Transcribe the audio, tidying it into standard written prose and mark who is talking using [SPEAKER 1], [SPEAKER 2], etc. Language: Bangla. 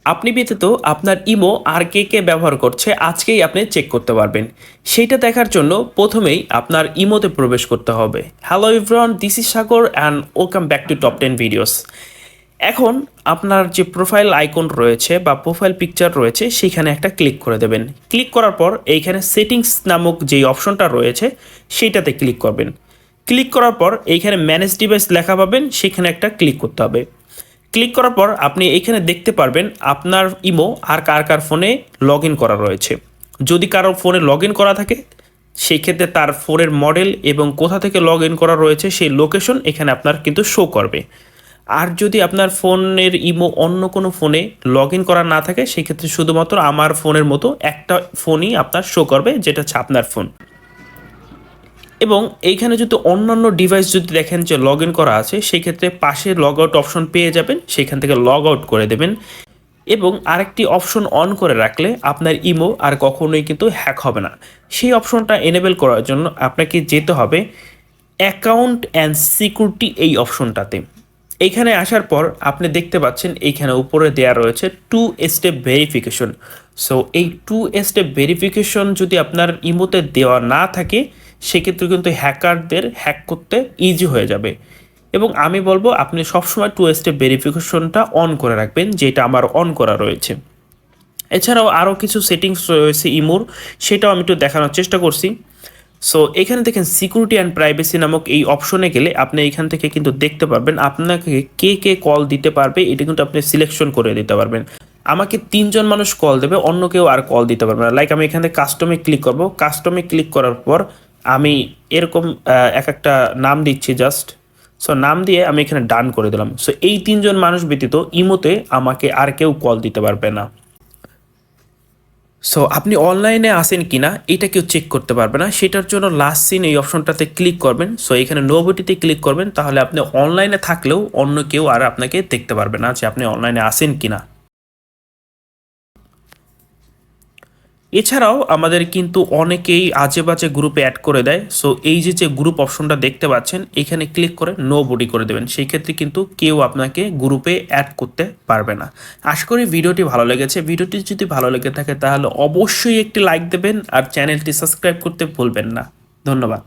[SPEAKER 1] আপনি ব্যতীত আপনার ইমো আর কে ব্যবহার করছে আজকেই আপনি চেক করতে পারবেন। সেইটা দেখার জন্য প্রথমেই আপনার ইমোতে প্রবেশ করতে হবে। Hello everyone, this is Sagar and welcome back to top 10 videos. এখন আপনার যে প্রোফাইল আইকন রয়েছে বা প্রোফাইল পিকচার রয়েছে সেখানে একটা ক্লিক করে দেবেন। ক্লিক করার পর এইখানে সেটিংস নামক যেই অপশনটা রয়েছে সেইটাতে ক্লিক করবেন। ক্লিক করার পর এইখানে ম্যানেজ ডিভাইস লেখা পাবেন, সেখানে একটা ক্লিক করতে হবে। ক্লিক করার পর আপনি এইখানে দেখতে পারবেন আপনার ইমো আর কার কার ফোনে লগ ইন করা রয়েছে। যদি কারো ফোনে লগ ইন করা থাকে সেই ক্ষেত্রে তার ফোনের মডেল এবং কোথা থেকে লগ ইন করা রয়েছে সেই লোকেশন এখানে আপনার কিন্তু শো করবে। আর যদি আপনার ফোনের ইমো অন্য কোনো ফোনে লগ ইন করা না থাকে সেক্ষেত্রে শুধুমাত্র আমার ফোনের মতো একটা ফোনই আপনার শো করবে, যেটা হচ্ছে আপনার ফোন। এবং এইখানে যদি অন্যান্য ডিভাইস যদি দেখেন যে লগ ইন করা আছে সেই ক্ষেত্রে পাশে লগ আউট অপশন পেয়ে যাবেন, সেখান থেকে লগ আউট করে দেবেন। এবং আরেকটি অপশন অন করে রাখলে আপনার ইমো আর কখনোই কিন্তু হ্যাক হবে না। সেই অপশনটা এনেবেল করার জন্য আপনাকে যেতে হবে অ্যাকাউন্ট অ্যান্ড সিকিউরিটি এই অপশনটাতে। এইখানে আসার পর আপনি দেখতে পাচ্ছেন এইখানে উপরে দেয়া রয়েছে 2 স্টেপ ভেরিফিকেশন। সো এই 2 স্টেপ ভেরিফিকেশন যদি আপনার ইমোতে দেওয়া না থাকে সেক্ষেত্রে কিন্তু হ্যাকারদের হ্যাক করতে ইজি হয়ে যাবে। এবং আমি বলবো আপনি সবসময় 2 স্টেপ ভেরিফিকেশনটা অন করে রাখবেন, যেটা আমার অন করা রয়েছে। এছাড়াও আরও কিছু সেটিংস রয়েছে ইমোর, সেটাও আমি একটু দেখানোর চেষ্টা করছি। সো এখানে দেখেন সিকিউরিটি অ্যান্ড প্রাইভেসি নামক এই অপশনে গেলে আপনি এখান থেকে কিন্তু দেখতে পারবেন আপনাকে কে কল দিতে পারবে, এটা কিন্তু আপনি সিলেকশন করে দিতে পারবেন। আমাকে 3জন মানুষ কল দেবে, অন্য কেউ আর কল দিতে পারবে না। লাইক আমি এখানে কাস্টমে ক্লিক করব, কাস্টমে ক্লিক করার পর আমি এরকম এক একটা নাম দিচ্ছি জাস্ট। সো নাম দিয়ে আমি এখানে ডান করে দিলাম। সো এই 3জন মানুষ ব্যতীত ইমোতে আমাকে আর কেউ কল দিতে পারবে না। সো আপনি অনলাইনে আসেন কিনা এটা কেউ চেক করতে পারবে না, সেটার জন্য লাস্ট সিন এই অপশনটাতে ক্লিক করবেন। সো এখানে নোবডিতে ক্লিক করবেন, তাহলে আপনি অনলাইনে থাকলেও অন্য কেউ আর আপনাকে দেখতে পারবে না যে আপনি অনলাইনে আসেন কিনা। এছাড়াও আমাদের কিন্তু অনেকেই আজে বাজে গ্রুপে অ্যাড করে দেয়। সো এই যে গ্রুপ অপশনটা দেখতে পাচ্ছেন এখানে ক্লিক করে নো বডি করে দেবেন, সেই ক্ষেত্রে কিন্তু কেউ আপনাকে গ্রুপে অ্যাড করতে পারবে না। আশা করি ভিডিওটি ভালো লেগেছে। ভিডিওটি যদি ভালো লেগে থাকে তাহলে অবশ্যই একটি লাইক দেবেন আর চ্যানেলটি সাবস্ক্রাইব করতে ভুলবেন না। ধন্যবাদ।